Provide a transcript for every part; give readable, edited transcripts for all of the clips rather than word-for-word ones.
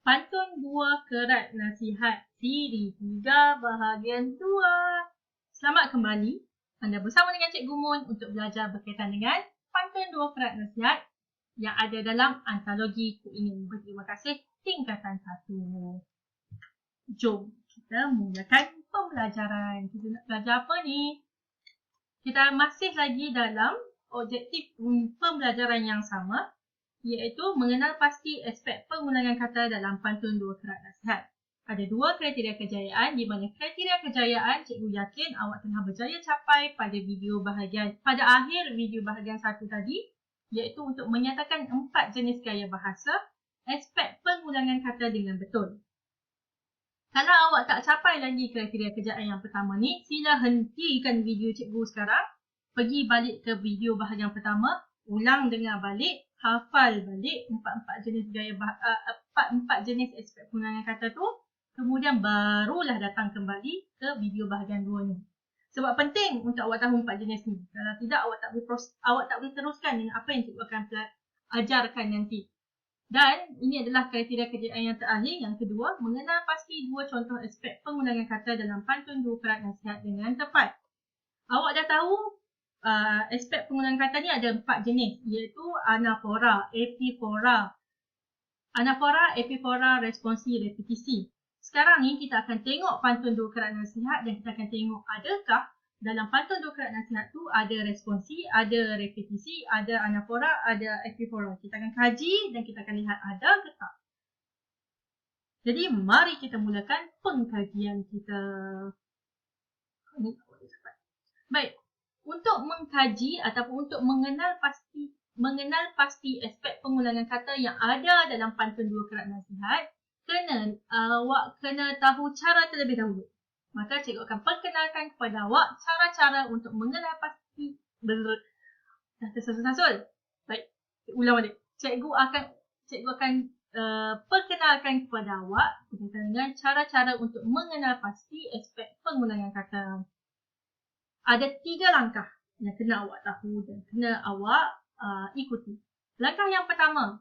Pantun 2 Kerat Nasihat Siri 3 Bahagian 2. Selamat kembali. Anda bersama dengan Cikgu Mun untuk belajar berkaitan dengan Pantun 2 Kerat Nasihat yang ada dalam antologi Ku Ingin Berterima Kasih tingkatan 1. Jom kita mulakan pembelajaran. Kita nak belajar apa ni? Kita masih lagi dalam objektif pembelajaran yang sama, iaitu mengenal pasti aspek pengulangan kata dalam pantun 2 kerat nasihat. Ada 2 kriteria kejayaan di mana kriteria kejayaan cikgu yakin awak telah berjaya capai pada akhir video bahagian 1 tadi, iaitu untuk menyatakan 4 jenis gaya bahasa, aspek pengulangan kata dengan betul. Kalau awak tak capai lagi kriteria kejayaan yang pertama ni, sila hentikan video cikgu sekarang, pergi balik ke video bahagian pertama, ulang dengar balik, hafal balik empat jenis aspek pengulangan kata tu, kemudian barulah datang kembali ke video bahagian 2 ni. Sebab penting untuk awak tahu 4 jenis ni. Kalau tidak, awak tak boleh teruskan dengan apa yang cikgu akan ajarkan nanti. Dan ini adalah kriteria kejayaan yang terakhir, yang kedua, mengenal pasti 2 contoh aspek pengulangan kata dalam pantun 2 kerat nasihat dengan tepat. Awak dah tahu aspek pengulangan kata ni ada 4 jenis, iaitu anafora, epifora, responsi, repetisi. Sekarang ni kita akan tengok pantun 2 kerat nasihat dan kita akan tengok adakah dalam pantun 2 kerat nasihat tu ada responsi, ada repetisi, ada anafora, ada epifora. Kita akan kaji dan kita akan lihat ada ke tak. Jadi mari kita mulakan pengkajian kita. Baik. Untuk mengkaji ataupun untuk mengenal pasti aspek pengulangan kata yang ada dalam pantun 2 kerat nasihat, awak kena tahu cara terlebih dahulu. Maka cikgu akan perkenalkan kepada awak cara-cara untuk mengenal pasti. Dah tersasul-sasul. Baik, ulang balik. Cikgu akan perkenalkan kepada awak dengan cara-cara untuk mengenal pasti aspek pengulangan kata. Ada 3 langkah yang kena awak tahu dan kena awak ikuti. Langkah yang pertama,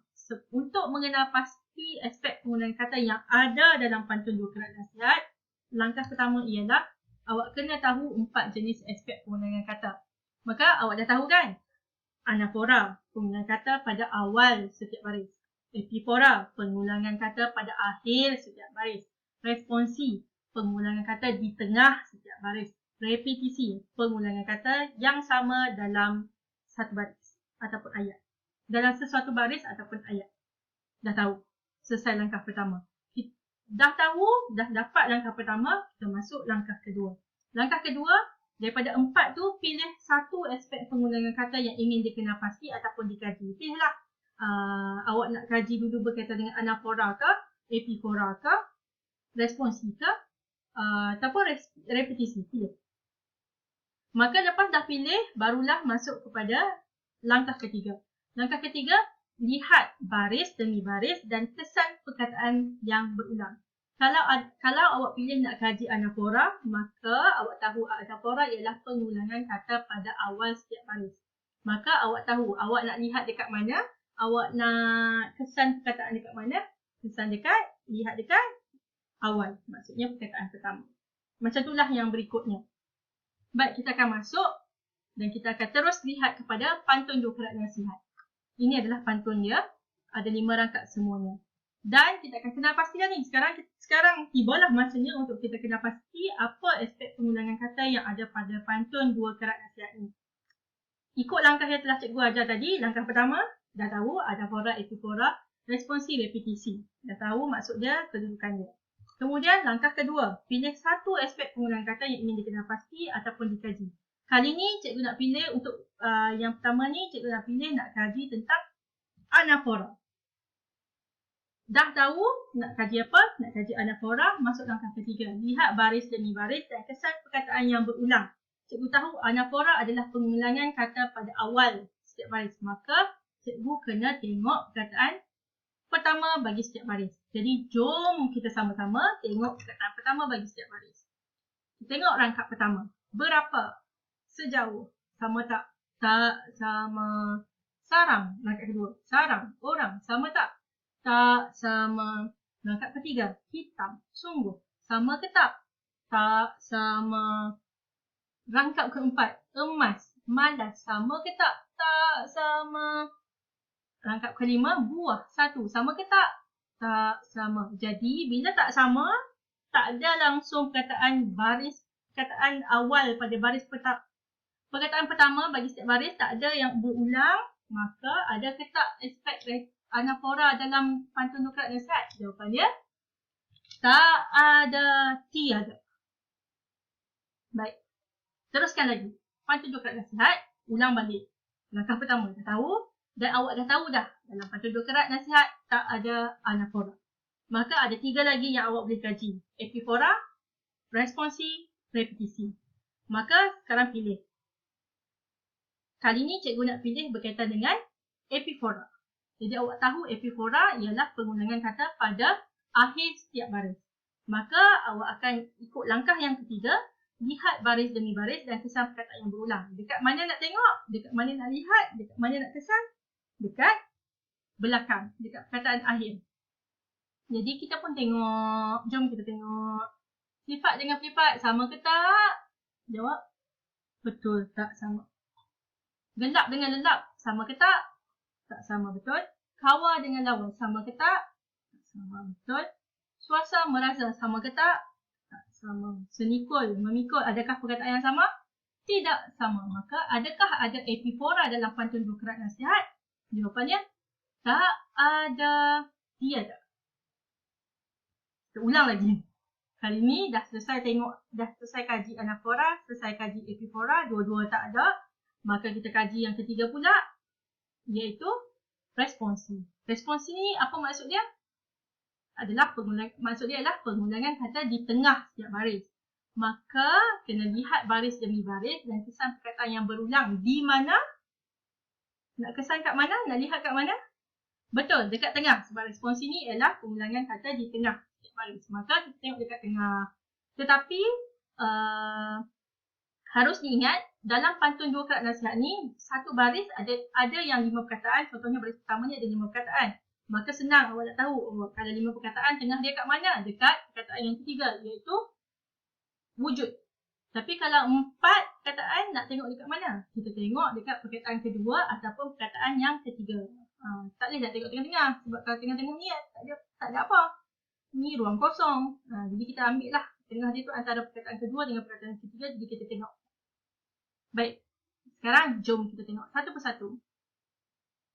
untuk mengenal pasti aspek pengulangan kata yang ada dalam pantun 2 kerat nasihat, langkah pertama ialah awak kena tahu 4 jenis aspek pengulangan kata. Maka awak dah tahu kan? Anafora, pengulangan kata pada awal setiap baris. Epifora, pengulangan kata pada akhir setiap baris. Responsi, pengulangan kata di tengah setiap baris. Repetisi, pengulangan kata yang sama dalam satu baris ataupun ayat. Dalam sesuatu baris ataupun ayat. Dah tahu. Selesai langkah pertama. Dah tahu, dah dapat langkah pertama, kita masuk langkah kedua. Langkah kedua, daripada 4 tu, pilih satu aspek pengulangan kata yang ingin dikenal pasti ataupun dikaji. Pilihlah. Awak nak kaji dulu berkaitan dengan anafora ke, epifora ke, responsi ke, ataupun repetisi. Pilih. Maka lepas dah pilih, barulah masuk kepada langkah ketiga. Langkah ketiga, lihat baris demi baris dan kesan perkataan yang berulang. Kalau awak pilih nak kaji anafora, maka awak tahu anafora ialah pengulangan kata pada awal setiap baris. Maka awak tahu awak nak lihat dekat mana, awak nak kesan perkataan dekat mana, kesan lihat dekat awal. Maksudnya perkataan pertama. Macam itulah yang berikutnya. Baik, kita akan masuk dan kita akan terus lihat kepada pantun 2 kerat nasihat. Ini adalah pantun dia. Ada 5 rangkap semuanya. Dan kita akan kenal pasti dah ni. Sekarang tibalah masanya untuk kita kenal pasti apa aspek pengulangan kata yang ada pada pantun 2 kerat nasihat ni. Ikut langkah yang telah cikgu ajar tadi. Langkah pertama, dah tahu anafora, epifora, responsi, repetisi. Dah tahu maksud dia, kedudukan dia. Kemudian langkah kedua, pilih satu aspek pengulangan kata yang ingin dikenal pasti ataupun dikaji. Kali ni cikgu nak pilih untuk yang pertama ni, cikgu nak pilih nak kaji tentang anafora. Dah tahu nak kaji apa? Nak kaji anafora, masuk langkah ketiga. Lihat baris demi baris dan kesan perkataan yang berulang. Cikgu tahu anafora adalah pengulangan kata pada awal setiap baris. Maka cikgu kena tengok perkataan pertama bagi setiap baris. Jadi jom kita sama-sama tengok perkataan pertama bagi setiap baris. Kita tengok rangkap pertama. Berapa? Sejauh. Sama tak? Tak sama. Sarang. Rangkap kedua. Sarang. Orang. Sama tak? Tak sama. Rangkap ketiga, hitam. Sungguh. Sama ke tak? Tak sama. Rangkap keempat, emas. Malas. Sama ke tak? Tak sama. Rangkap kelima, buah. Satu. Sama ke tak? Tak sama. Jadi, bila tak sama, tak ada langsung perkataan baris, perkataan awal pada baris perkataan pertama bagi setiap baris tak ada yang berulang, maka ada ke tak aspek anafora dalam pantun nukrat nasihat? Jawapannya tak ada, tiada. Baik, teruskan lagi. Pantun nukrat nasihat, ulang balik. Langkah pertama dah tahu dan awak dah tahu dah dalam pantun nukrat nasihat tak ada anafora. Maka ada 3 lagi yang awak boleh kaji. Epifora, responsi, repetisi. Maka sekarang pilih. Kali ni cikgu nak pilih berkaitan dengan epifora. Jadi awak tahu epifora ialah pengulangan kata pada akhir setiap baris. Maka awak akan ikut langkah yang ketiga, lihat baris demi baris dan kesan perkataan yang berulang. Dekat mana nak tengok, dekat mana nak lihat, dekat mana nak kesan, dekat belakang, dekat perkataan akhir. Jadi kita pun tengok, jom kita tengok. Sifat dengan sifat sama ke tak? Jawab, betul, tak sama. Gelap dengan lelap sama ke tak? Tak sama, betul. Kawar dengan lawan sama ke tak? Tak sama, betul. Suasa merasa sama ke tak? Tak sama. Senikul, memikul, adakah perkataan yang sama? Tidak sama. Maka adakah ada epifora dalam pantun nukrat nasihat? Jawapannya, tak ada, tiada. Kita ulang lagi. Kali ni dah selesai kaji anafora, selesai kaji epifora, dua-dua tak ada. Maka kita kaji yang ketiga pula, iaitu responsi. Responsi ni apa maksud dia? Maksud dia adalah pengulangan kata di tengah setiap baris. Maka kena lihat baris demi baris dan kesan perkataan yang berulang di mana? Nak kesan kat mana? Nak lihat kat mana? Betul, dekat tengah. Sebab responsi ni ialah pengulangan kata di tengah setiap baris. Maka kita tengok dekat tengah. Tetapi harus diingat, dalam pantun 2 kerat nasihat ni, satu baris ada yang 5 perkataan. Contohnya baris pertama ni ada 5 perkataan. Maka senang awak nak tahu, kalau 5 perkataan, tengah dia kat mana? Dekat perkataan yang ketiga, iaitu wujud. Tapi kalau 4 perkataan, nak tengok dekat mana? Kita tengok dekat perkataan kedua ataupun perkataan yang ketiga. Tak boleh nak tengok tengah-tengah. Sebab kalau tengah-tengah ni tak ada apa. Ni ruang kosong. Jadi kita ambil lah. Tengah dia tu antara perkataan kedua dengan perkataan ketiga. Jadi kita tengok. Baik. Sekarang jom kita tengok satu persatu.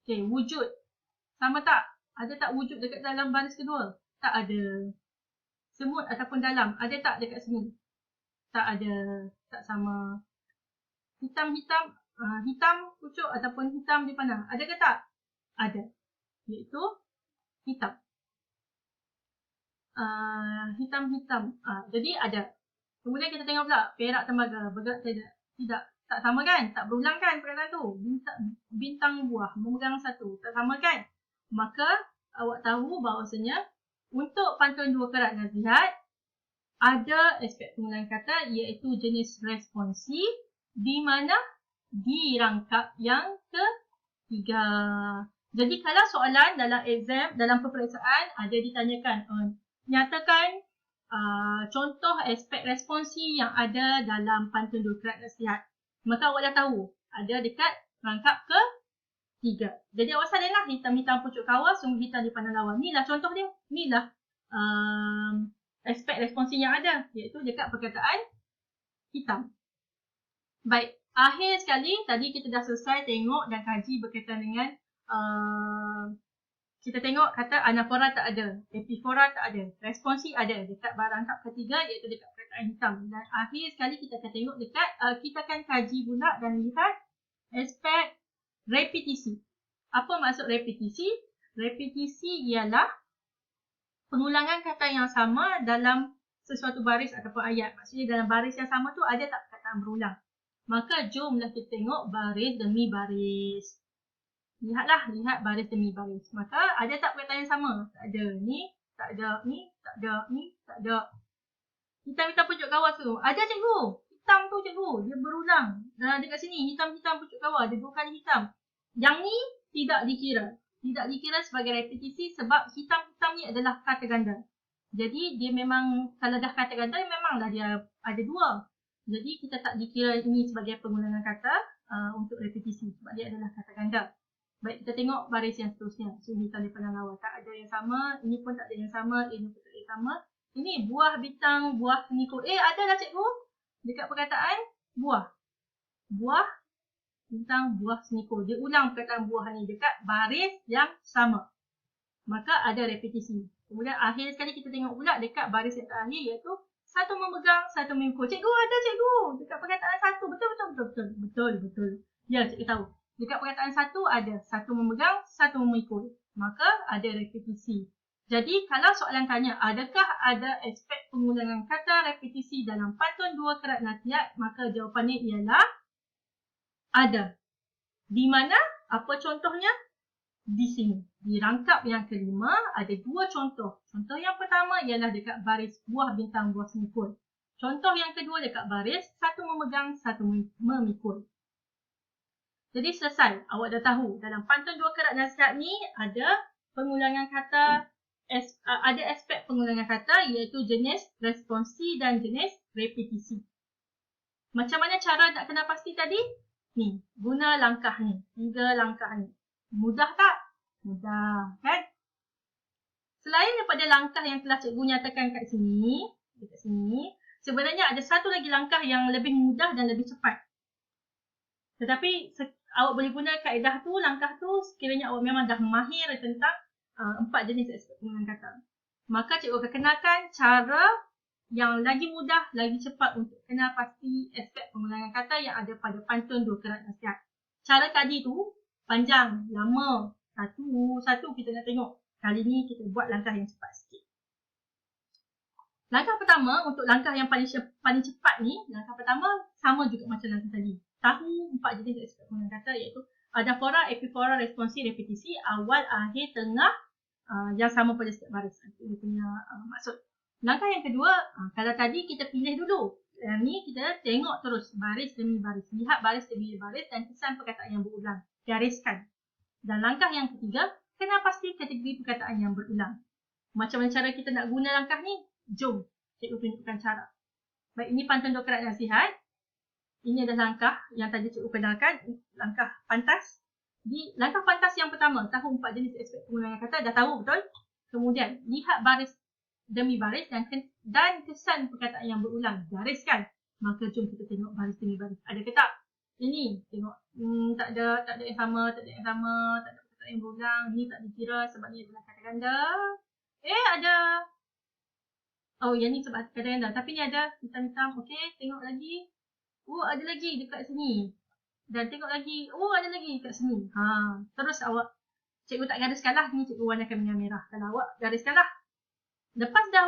Okay, wujud. Sama tak? Ada tak wujud dekat dalam baris kedua? Tak ada. Semut ataupun dalam. Ada tak dekat sini? Tak ada. Tak sama. Hitam-hitam. Hitam pucuk ataupun hitam di panah. Ada ke tak? Ada. Iaitu hitam. Hitam-hitam. Jadi ada. Kemudian kita tengok pula perak tembaga. Bergerak tidak. Tak sama kan? Tak berulang kan perkataan tu? Bintang buah. Memegang satu. Tak sama kan? Maka awak tahu bahawasanya untuk pantun 2 kerat nasihat ada aspek pengulangan kata iaitu jenis responsi di mana dirangkap yang ketiga. Jadi kalau soalan dalam exam, dalam peperiksaan ada ditanyakan nyatakan contoh aspek responsi yang ada dalam pantun 2 kerat nasihat. Maka awak dah tahu ada dekat rangkap ke-3. Jadi awak salahlah hitam-hitam pucuk kawar, sungguh hitam di pandang lawan. Inilah contoh dia. Inilah aspek responsi yang ada, iaitu dekat perkataan hitam. Baik, akhir sekali tadi kita dah selesai tengok dan kaji berkaitan dengan kita tengok kata anafora tak ada, epifora tak ada, responsi ada dekat rangkap ketiga iaitu dekat perkataan hitam. Dan akhir sekali kita akan tengok dekat kita akan kaji pula dan lihat aspek repetisi. Apa maksud repetisi? Repetisi ialah pengulangan kata yang sama dalam sesuatu baris ataupun ayat. Maksudnya dalam baris yang sama tu ada tak perkataan berulang. Maka jomlah kita tengok baris demi baris. Lihat baris demi baris. Maka ada tak perkataan yang sama? Tak ada. Ni, tak ada. Ni, tak ada. Ni, tak ada. Hitam-hitam pucuk kawar tu. Ada cikgu. Hitam tu cikgu. Dia berulang. Dekat sini hitam-hitam pucuk kawar. Dia 2 kali hitam. Yang ni tidak dikira. tidak dikira sebagai repetisi sebab hitam-hitam ni adalah kata ganda. Jadi dia memang, kalau dah kata ganda memanglah dia ada dua. Jadi kita tak dikira ini sebagai pengulangan kata untuk repetisi sebab dia adalah kata ganda. Baik, kita tengok baris yang seterusnya. So, hitam di pandang lawa. Tak ada yang sama, ini pun tak ada yang sama, ini pun tak ada yang sama. Ini buah bintang, buah senikul. Ada lah cikgu. Dekat perkataan buah. Buah bintang, buah senikul. Dia ulang perkataan buah ni dekat baris yang sama. Maka ada repetisi. Kemudian akhir sekali kita tengok pula dekat baris yang terakhir iaitu satu memegang, satu memikul. Cikgu ada cikgu. Dekat perkataan satu. Betul. Ya, cikgu tahu. Dekat perkataan satu ada satu memegang, satu memikul. Maka ada repetisi. Jadi kalau soalan tanya, adakah ada aspek pengulangan kata repetisi dalam pantun dua kerat nasihat? Maka jawapannya ialah ada. Di mana? Apa contohnya? Di sini. Di rangkap yang kelima ada dua contoh. Contoh yang pertama ialah dekat baris buah bintang, buah senikul. Contoh yang kedua dekat baris satu memegang, satu memikul. Jadi selesai. Awak dah tahu dalam pantun dua kerat nasihat ni ada pengulangan kata, ada aspek pengulangan kata iaitu jenis responsi dan jenis repetisi. Macam mana cara nak kenal pasti tadi? Ni, guna langkah ni. 3 langkah ni. Mudah tak? Mudah, kan? Selain daripada langkah yang telah cikgu nyatakan kat sini, dekat sini, sebenarnya ada satu lagi langkah yang lebih mudah dan lebih cepat. Tetapi awak boleh guna kaedah tu, langkah tu sekiranya awak memang dah mahir tentang 4 jenis aspek pengulangan kata. Maka cikgu akan kenalkan cara yang lagi mudah, lagi cepat untuk kenal pasti aspek pengulangan kata yang ada pada pantun dua kerat nasihat. Cara tadi tu panjang, lama. Satu kita nak tengok. Kali ni kita buat langkah yang cepat sikit. Langkah pertama, untuk langkah yang paling cepat ni, langkah pertama sama juga macam langkah tadi. Tahu 4 jenis aspek pengulangan kata iaitu adafora, epifora, responsi, repetisi, awal, akhir, tengah yang sama pada setiap baris. Itu punya maksud. Langkah yang kedua, kalau tadi kita pilih dulu. Yang ni kita tengok terus baris demi baris. Lihat baris demi baris dan kesan perkataan yang berulang. Gariskan. Dan langkah yang ketiga, kenal pasti kategori perkataan yang berulang. Macam mana cara kita nak guna langkah ni? Jom, cikgu tunjukkan cara. Baik, ini pantun dua kerat nasihat. Ini adalah langkah yang tadi cikgu kenalkan. Langkah pantas. Di langkah pantas yang pertama, tahu 4 jenis aspek pengulangan kata. Dah tahu betul? Kemudian, lihat baris demi baris dan kesan perkataan yang berulang. Gariskan. Maka jom kita tengok baris demi baris. Ada ke tak? Ini, tengok. Tak ada yang sama, tak ada perkataan yang berulang. Ini tak dikira sebab ni adalah kata ganda. Ada. Oh, yang ni sebab kata ganda. Tapi ni ada hitam-hitam. Okey, tengok lagi. Ada lagi dekat sini. Dan tengok lagi. Ada lagi dekat sini. Terus awak, cikgu tak gariskan lah. Ni cikgu warnakan dengan merah. Kalau awak gariskan lah. Lepas dah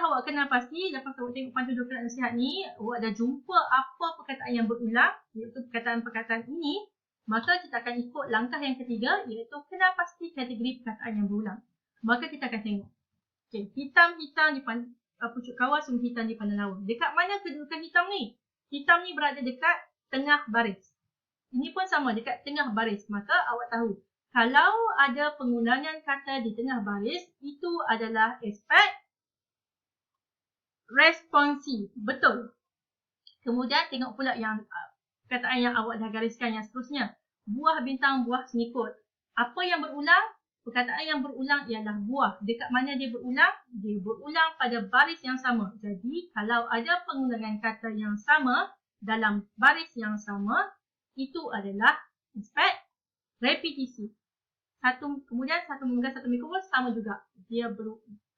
awak kenal pasti, lepas awak tengok pantun dua kerat nasihat ni, awak dah jumpa apa perkataan yang berulang, iaitu perkataan-perkataan ini, maka kita akan ikut langkah yang ketiga, iaitu kenal pasti kategori perkataan yang berulang. Maka kita akan tengok. Okay, hitam-hitam di pucuk kawas, sungguh hitam di pandang lawa. Dekat mana kedudukan hitam ni? Hitam ni berada dekat tengah baris. Ini pun sama, dekat tengah baris. Maka awak tahu. Kalau ada pengulangan kata di tengah baris, itu adalah aspek responsi. Betul. Kemudian tengok pula yang perkataan yang awak dah gariskan yang seterusnya. Buah bintang, buah senikul. Apa yang berulang? Perkataan yang berulang ialah buah. Dekat mana dia berulang? Dia berulang pada baris yang sama. Jadi kalau ada pengulangan kata yang sama dalam baris yang sama, itu adalah aspek repetisi. Kemudian satu memegang, satu memikul sama juga.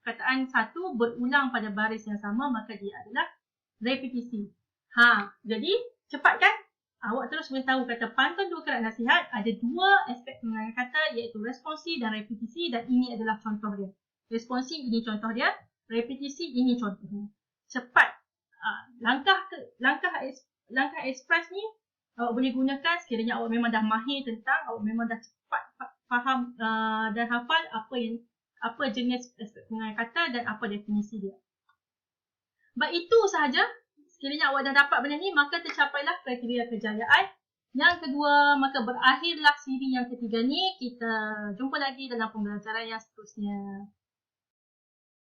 Perkataan satu berulang pada baris yang sama, maka dia adalah repetisi. Jadi cepat kan? Awak terus boleh tahu kata pantun dua kerat nasihat ada 2 aspek pengulangan kata iaitu responsi dan repetisi, dan ini adalah contoh dia. Responsi ini contoh dia, repetisi ini contohnya. Cepat. Langkah ekspres ni awak boleh gunakan sekiranya awak memang dah mahir tentang, awak memang dah cepat faham dan hafal apa jenis aspek pengulangan kata dan apa definisi dia. Baik, itu sahaja. Sekiranya awak dah dapat benda ni, maka tercapailah kriteria kejayaan Yang kedua, maka berakhirlah siri yang ketiga ni. Kita jumpa lagi dalam pembelajaran yang seterusnya.